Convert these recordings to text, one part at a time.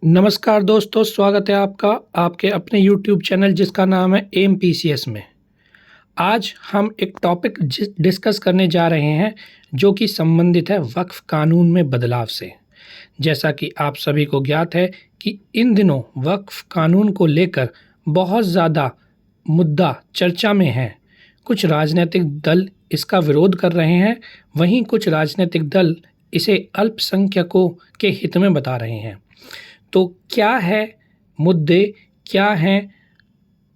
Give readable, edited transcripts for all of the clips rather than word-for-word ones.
नमस्कार दोस्तों, स्वागत है आपका आपके अपने यूट्यूब चैनल जिसका नाम है एमपीसीएस में। आज हम एक टॉपिक डिस्कस करने जा रहे हैं जो कि संबंधित है वक्फ कानून में बदलाव से। जैसा कि आप सभी को ज्ञात है कि इन दिनों वक्फ कानून को लेकर बहुत ज़्यादा मुद्दा चर्चा में है। कुछ राजनीतिक दल इसका विरोध कर रहे हैं, वहीं कुछ राजनीतिक दल इसे अल्पसंख्यकों के हित में बता रहे हैं। तो क्या है मुद्दे, क्या हैं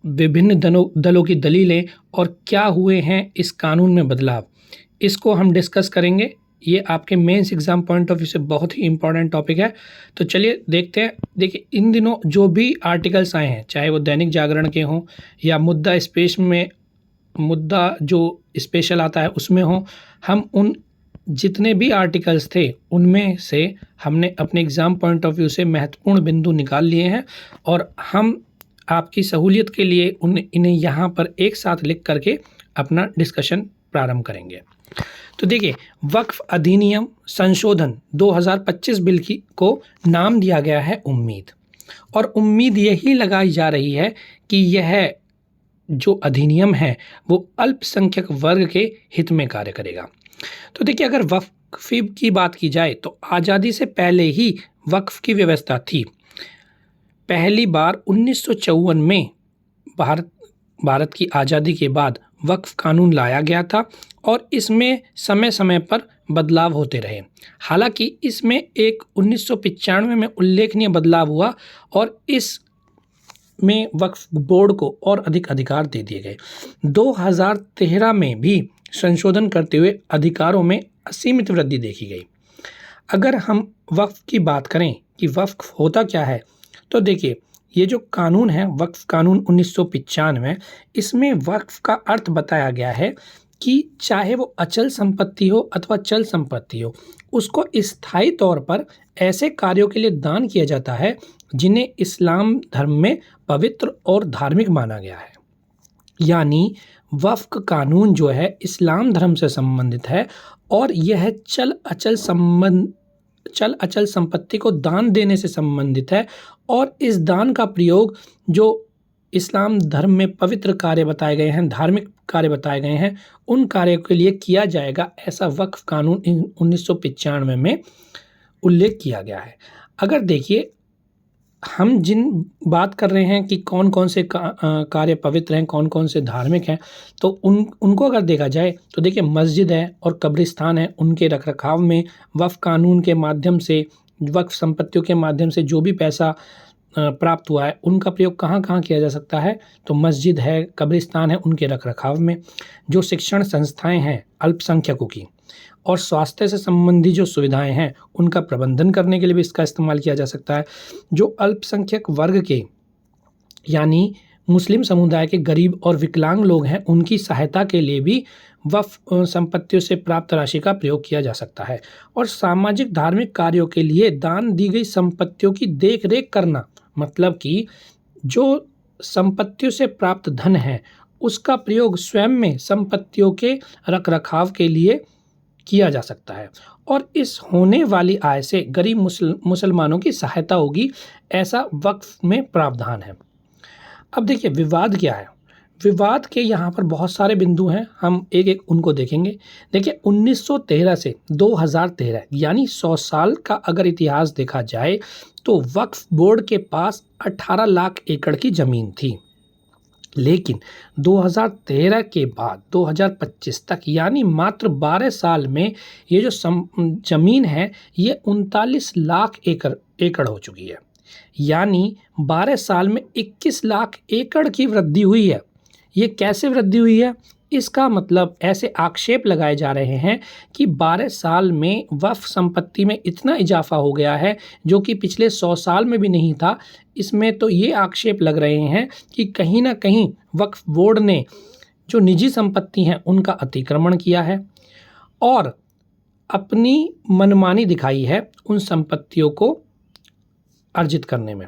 विभिन्न दलों की दलीलें और क्या हुए हैं इस कानून में बदलाव, इसको हम डिस्कस करेंगे। ये आपके mains exam point of view से बहुत ही इम्पोर्टेंट टॉपिक है। तो चलिए देखते हैं। देखिए, इन दिनों जो भी आर्टिकल्स आए हैं, चाहे वो दैनिक जागरण के हों या मुद्दा जो स्पेशल आता है उसमें हो, हम उन जितने भी आर्टिकल्स थे उनमें से हमने अपने एग्ज़ाम पॉइंट ऑफ व्यू से महत्वपूर्ण बिंदु निकाल लिए हैं और हम आपकी सहूलियत के लिए इन्हें यहाँ पर एक साथ लिख करके अपना डिस्कशन प्रारंभ करेंगे। तो देखिए, वक्फ अधिनियम संशोधन 2025 बिल को नाम दिया गया है उम्मीद, और उम्मीद यही लगाई जा रही है कि यह जो अधिनियम है वो अल्पसंख्यक वर्ग के हित में कार्य करेगा। तो देखिए, अगर वक्फ की बात की जाए तो आज़ादी से पहले ही वक्फ की व्यवस्था थी। पहली बार 1954 में भारत की आज़ादी के बाद वक्फ कानून लाया गया था और इसमें समय समय पर बदलाव होते रहे। हालांकि इसमें एक 1995 में उल्लेखनीय बदलाव हुआ और इस में वक्फ बोर्ड को और अधिक अधिकार दे दिए गए। 2013 में भी संशोधन करते हुए अधिकारों में असीमित वृद्धि देखी गई। अगर हम वक्फ की बात करें कि वक्फ होता क्या है, तो देखिए, ये जो कानून है वक्फ कानून 1995, इसमें वक्फ का अर्थ बताया गया है कि चाहे वो अचल संपत्ति हो अथवा चल संपत्ति हो, उसको स्थायी तौर पर ऐसे कार्यों के लिए दान किया जाता है जिन्हें इस्लाम धर्म में पवित्र और धार्मिक माना गया है। यानी वक्फ कानून जो है इस्लाम धर्म से संबंधित है और यह चल अचल संपत्ति को दान देने से संबंधित है, और इस दान का प्रयोग जो इस्लाम धर्म में पवित्र कार्य बताए गए हैं, धार्मिक कार्य बताए गए हैं, उन कार्यों के लिए किया जाएगा, ऐसा वक्फ कानून 1995 में उल्लेख किया गया है। अगर देखिए, हम जिन बात कर रहे हैं कि कौन कौन से कार्य पवित्र हैं, कौन कौन से धार्मिक हैं, तो उनको अगर देखा जाए तो देखिए, मस्जिद है और कब्रिस्तान है, उनके रखरखाव में वक्फ कानून के माध्यम से, वक्फ संपत्तियों के माध्यम से जो भी पैसा प्राप्त हुआ है उनका प्रयोग कहाँ कहाँ किया जा सकता है, तो मस्जिद है, कब्रिस्तान है, उनके रखरखाव में। जो शिक्षण संस्थाएं हैं अल्पसंख्यकों की, और स्वास्थ्य से संबंधी जो सुविधाएं हैं उनका प्रबंधन करने के लिए भी इसका इस्तेमाल किया जा सकता है। जो अल्पसंख्यक वर्ग के यानी मुस्लिम समुदाय के गरीब और विकलांग लोग हैं, उनकी सहायता के लिए भी वक्फ संपत्तियों से प्राप्त राशि का प्रयोग किया जा सकता है। और सामाजिक धार्मिक कार्यों के लिए दान दी गई संपत्तियों की देख रेख करना, मतलब कि जो संपत्तियों से प्राप्त धन है उसका प्रयोग स्वयं में संपत्तियों के रखरखाव के लिए किया जा सकता है, और इस होने वाली आय से गरीब मुसलमानों की सहायता होगी, ऐसा वक्फ में प्रावधान है। अब देखिए, विवाद क्या है। विवाद के यहाँ पर बहुत सारे बिंदु हैं, हम एक एक उनको देखेंगे। देखिए, 1913 से 2013 यानी 100 साल का अगर इतिहास देखा जाए तो वक्फ बोर्ड के पास 18 लाख एकड़ की ज़मीन थी, लेकिन 2013 के बाद 2025 तक यानी मात्र 12 साल में ये जो ज़मीन है ये 39 लाख एकड़ हो चुकी है। यानी 12 साल में 21 लाख एकड़ की वृद्धि हुई है। ये कैसे वृद्धि हुई है? इसका मतलब ऐसे आक्षेप लगाए जा रहे हैं कि 12 साल में वक्फ संपत्ति में इतना इजाफा हो गया है जो कि पिछले 100 साल में भी नहीं था। इसमें तो ये आक्षेप लग रहे हैं कि कहीं ना कहीं वक्फ बोर्ड ने जो निजी संपत्ति हैं उनका अतिक्रमण किया है और अपनी मनमानी दिखाई है उन संपत्तियों को अर्जित करने में।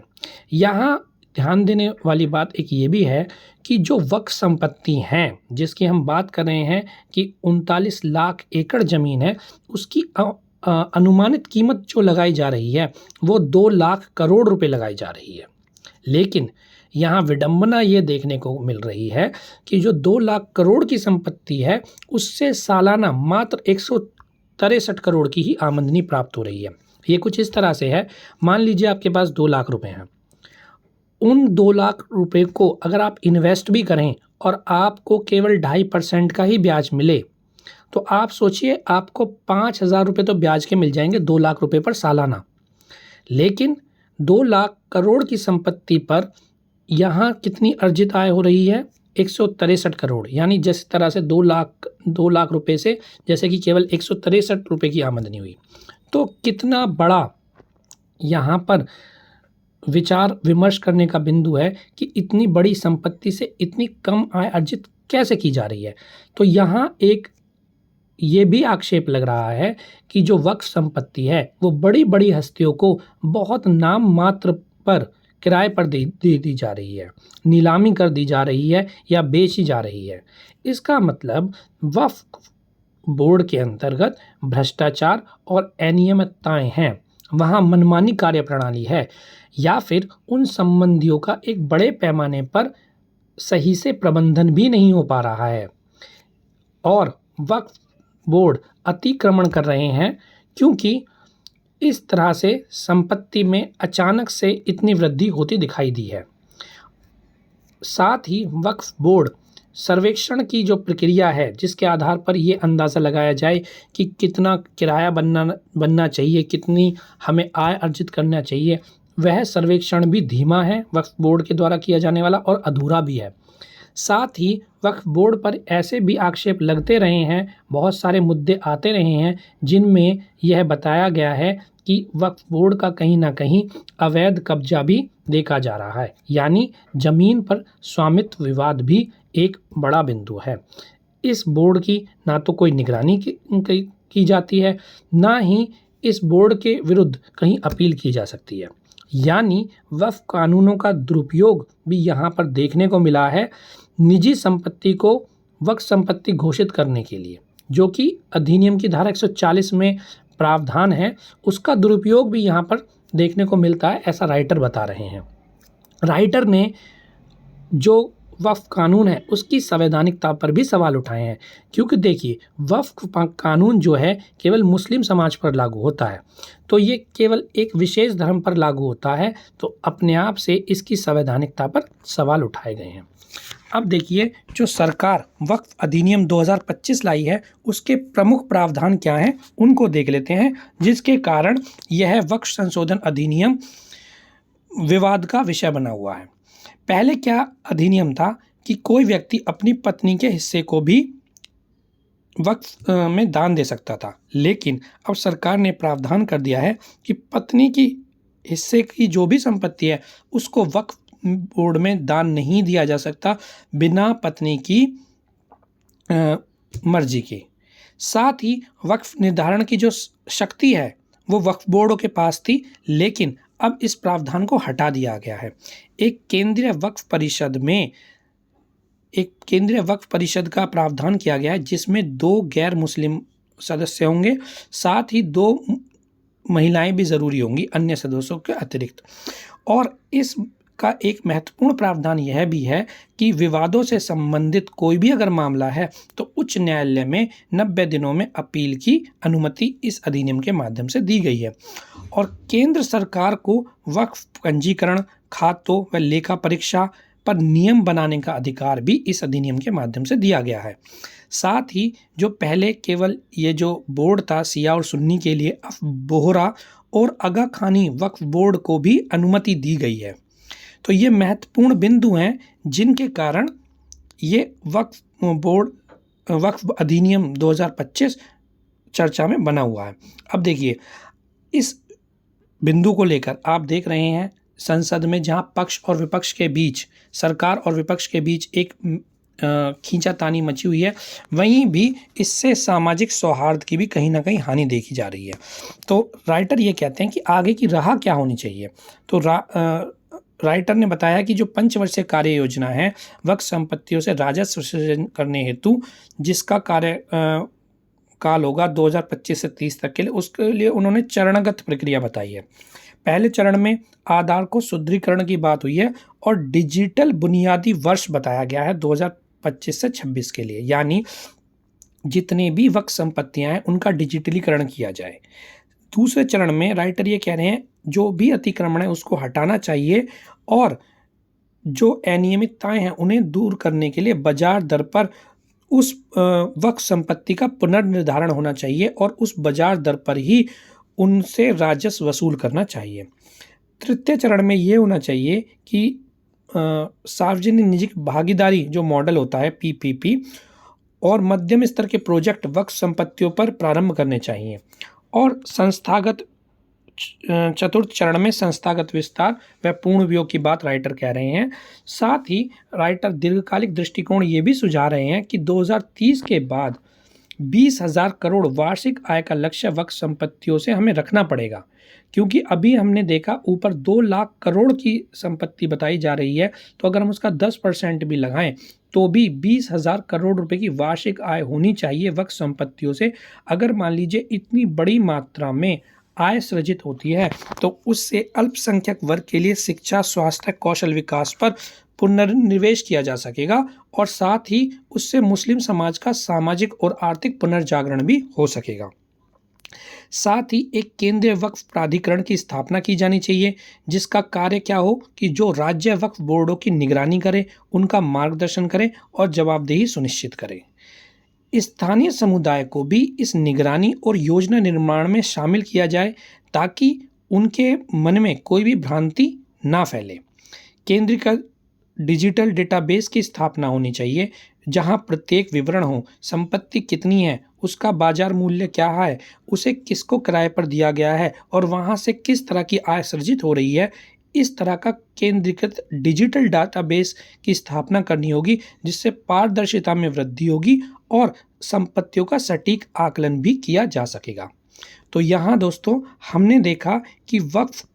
यहाँ ध्यान देने वाली बात एक ये भी है कि जो वक्फ संपत्ति हैं जिसकी हम बात कर रहे हैं कि 39 लाख एकड़ ज़मीन है, उसकी अनुमानित कीमत जो लगाई जा रही है वो 2 लाख करोड़ रुपए लगाई जा रही है। लेकिन यहाँ विडंबना ये देखने को मिल रही है कि जो 2 लाख करोड़ की संपत्ति है उससे सालाना मात्र 163 करोड़ की ही आमदनी प्राप्त हो रही है। ये कुछ इस तरह से है, मान लीजिए आपके पास 2 लाख रुपए हैं, उन 2 लाख रुपए को अगर आप इन्वेस्ट भी करें और आपको केवल 2.5% का ही ब्याज मिले, तो आप सोचिए आपको 5,000 रुपये तो ब्याज के मिल जाएंगे 2 लाख रुपए पर सालाना। लेकिन 2 लाख करोड़ की संपत्ति पर यहाँ कितनी अर्जित आय हो रही है? 163 करोड़। यानी जिस तरह से 2 लाख रुपए से जैसे कि केवल 163 रुपये की आमदनी हुई। तो कितना बड़ा यहाँ पर विचार विमर्श करने का बिंदु है कि इतनी बड़ी संपत्ति से इतनी कम आय अर्जित कैसे की जा रही है। तो यहाँ एक ये भी आक्षेप लग रहा है कि जो वक्फ संपत्ति है वो बड़ी बड़ी हस्तियों को बहुत नाम मात्र पर किराए पर दे दी जा रही है, नीलामी कर दी जा रही है या बेची जा रही है। इसका मतलब वक्फ बोर्ड के अंतर्गत भ्रष्टाचार और अनियमितताएं हैं, वहाँ मनमानी कार्यप्रणाली है, या फिर उन संबंधियों का एक बड़े पैमाने पर सही से प्रबंधन भी नहीं हो पा रहा है और वक्फ बोर्ड अतिक्रमण कर रहे हैं, क्योंकि इस तरह से संपत्ति में अचानक से इतनी वृद्धि होती दिखाई दी है। साथ ही वक्फ बोर्ड सर्वेक्षण की जो प्रक्रिया है जिसके आधार पर ये अंदाज़ा लगाया जाए कि कितना किराया बनना चाहिए, कितनी हमें आय अर्जित करना चाहिए, वह सर्वेक्षण भी धीमा है वक्फ बोर्ड के द्वारा किया जाने वाला और अधूरा भी है। साथ ही वक्फ बोर्ड पर ऐसे भी आक्षेप लगते रहे हैं, बहुत सारे मुद्दे आते रहे हैं जिनमें यह बताया गया है कि वक्फ बोर्ड का कहीं ना कहीं अवैध कब्जा भी देखा जा रहा है, यानी ज़मीन पर स्वामित्व विवाद भी एक बड़ा बिंदु है। इस बोर्ड की ना तो कोई निगरानी की जाती है, ना ही इस बोर्ड के विरुद्ध कहीं अपील की जा सकती है। यानी वक्फ कानूनों का दुरुपयोग भी यहाँ पर देखने को मिला है निजी संपत्ति को वक्फ संपत्ति घोषित करने के लिए, जो कि अधिनियम की धारा 140 में प्रावधान है, उसका दुरुपयोग भी यहाँ पर देखने को मिलता है, ऐसा राइटर बता रहे हैं। राइटर ने जो वक्फ कानून है उसकी संवैधानिकता पर भी सवाल उठाए हैं, क्योंकि देखिए वक्फ कानून जो है केवल मुस्लिम समाज पर लागू होता है, तो ये केवल एक विशेष धर्म पर लागू होता है, तो अपने आप से इसकी संवैधानिकता पर सवाल उठाए गए हैं। अब देखिए जो सरकार वक्फ अधिनियम 2025 लाई है उसके प्रमुख प्रावधान क्या हैं उनको देख लेते हैं, जिसके कारण यह वक्फ संशोधन अधिनियम विवाद का विषय बना हुआ है। पहले क्या अधिनियम था कि कोई व्यक्ति अपनी पत्नी के हिस्से को भी वक्फ में दान दे सकता था, लेकिन अब सरकार ने प्रावधान कर दिया है कि पत्नी की हिस्से की जो भी संपत्ति है उसको वक्फ बोर्ड में दान नहीं दिया जा सकता बिना पत्नी की मर्जी के। साथ ही वक्फ निर्धारण की जो शक्ति है वो वक्फ बोर्डों के पास थी, लेकिन अब इस प्रावधान को हटा दिया गया है। एक केंद्रीय वक्फ परिषद का प्रावधान किया गया है, जिसमें 2 गैर मुस्लिम सदस्य होंगे, साथ ही 2 महिलाएं भी ज़रूरी होंगी अन्य सदस्यों के अतिरिक्त। और इसका एक महत्वपूर्ण प्रावधान यह भी है कि विवादों से संबंधित कोई भी अगर मामला है तो उच्च न्यायालय में 90 दिनों में अपील की अनुमति इस अधिनियम के माध्यम से दी गई है। और केंद्र सरकार को वक्फ पंजीकरण, खातों व लेखा परीक्षा पर नियम बनाने का अधिकार भी इस अधिनियम के माध्यम से दिया गया है। साथ ही जो पहले केवल ये जो बोर्ड था शिया और सुन्नी के लिए, अब बोहरा और आगा खानी वक्फ बोर्ड को भी अनुमति दी गई है। तो ये महत्वपूर्ण बिंदु हैं जिनके कारण ये वक्फ अधिनियम 2025 चर्चा में बना हुआ है। अब देखिए इस बिंदु को लेकर आप देख रहे हैं संसद में जहां पक्ष और विपक्ष के बीच, सरकार और विपक्ष के बीच एक खींचातानी मची हुई है, वहीं भी इससे सामाजिक सौहार्द की भी कहीं ना कहीं हानि देखी जा रही है। तो राइटर ये कहते हैं कि आगे की राह क्या होनी चाहिए। तो राइटर ने बताया कि जो पंचवर्षीय कार्य योजना है वक्फ संपत्तियों से राजस्व सृजन करने हेतु, जिसका काल होगा 2025 से 30 तक के लिए, उसके लिए उन्होंने चरणगत प्रक्रिया बताई है। पहले चरण में आधार को सुदृढ़ीकरण की बात हुई है और डिजिटल बुनियादी वर्ष बताया गया है 2025 से 26 के लिए, यानी जितने भी वक्फ संपत्तियां हैं उनका डिजिटलीकरण किया जाए। दूसरे चरण में राइटर ये कह रहे हैं जो भी अतिक्रमण है उसको हटाना चाहिए और जो अनियमितताएं हैं उन्हें दूर करने के लिए बाजार दर पर उस वक्फ संपत्ति का पुनर्निर्धारण होना चाहिए और उस बाजार दर पर ही उनसे राजस्व वसूल करना चाहिए। तृतीय चरण में ये होना चाहिए कि सार्वजनिक निजी भागीदारी जो मॉडल होता है पीपीपी और मध्यम स्तर के प्रोजेक्ट वक्फ संपत्तियों पर प्रारंभ करने चाहिए। और संस्थागत चतुर्थ चरण में संस्थागत विस्तार व पूर्ण उपयोग की बात राइटर कह रहे हैं। साथ ही राइटर दीर्घकालिक दृष्टिकोण ये भी सुझा रहे हैं कि 2030 के बाद 20,000 करोड़ वार्षिक आय का लक्ष्य वक्फ संपत्तियों से हमें रखना पड़ेगा, क्योंकि अभी हमने देखा ऊपर 2 लाख करोड़ की संपत्ति बताई जा रही है, तो अगर हम उसका 10% भी लगाएं तो भी 20,000 करोड़ रुपए की वार्षिक आय होनी चाहिए वक्फ संपत्तियों से। अगर मान लीजिए इतनी बड़ी मात्रा में आय सृजित होती है तो उससे अल्पसंख्यक वर्ग के लिए शिक्षा, स्वास्थ्य, कौशल विकास पर पुनर्निवेश किया जा सकेगा और साथ ही उससे मुस्लिम समाज का सामाजिक और आर्थिक पुनर्जागरण भी हो सकेगा। साथ ही एक केंद्रीय वक्फ प्राधिकरण की स्थापना की जानी चाहिए जिसका कार्य क्या हो कि जो राज्य वक्फ बोर्डों की निगरानी करे, उनका मार्गदर्शन करे और जवाबदेही सुनिश्चित करे। स्थानीय समुदाय को भी इस निगरानी और योजना निर्माण में शामिल किया जाए ताकि उनके मन में कोई भी भ्रांति ना फैले। केंद्रीकृत डिजिटल डेटाबेस की स्थापना होनी चाहिए जहां प्रत्येक विवरण हो, संपत्ति कितनी है, उसका बाजार मूल्य क्या है, उसे किसको किराए पर दिया गया है और वहां से किस तरह की आय सृजित हो रही है। इस तरह का केंद्रीकृत डिजिटल डेटाबेस की स्थापना करनी होगी जिससे पारदर्शिता में वृद्धि होगी और संपत्तियों का सटीक आकलन भी किया जा सकेगा। तो यहाँ दोस्तों हमने देखा कि वक्फ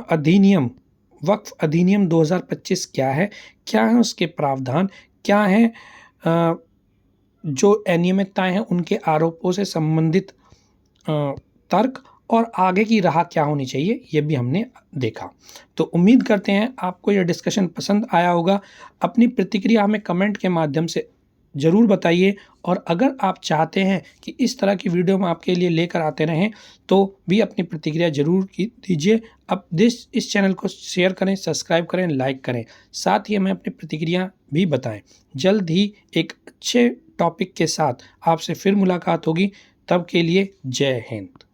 अधिनियम 2025 क्या है उसके प्रावधान क्या हैं, जो अनियमितताएं हैं उनके आरोपों से संबंधित तर्क और आगे की राह क्या होनी चाहिए ये भी हमने देखा। तो उम्मीद करते हैं आपको यह डिस्कशन पसंद आया होगा। अपनी प्रतिक्रिया हमें कमेंट के माध्यम से ज़रूर बताइए और अगर आप चाहते हैं कि इस तरह की वीडियो हम आपके लिए लेकर आते रहें तो भी अपनी प्रतिक्रिया ज़रूर दीजिए। अब इस चैनल को शेयर करें, सब्सक्राइब करें, लाइक करें, साथ ही हमें अपनी प्रतिक्रिया भी बताएं। जल्द ही एक अच्छे टॉपिक के साथ आपसे फिर मुलाकात होगी, तब के लिए जय हिंद।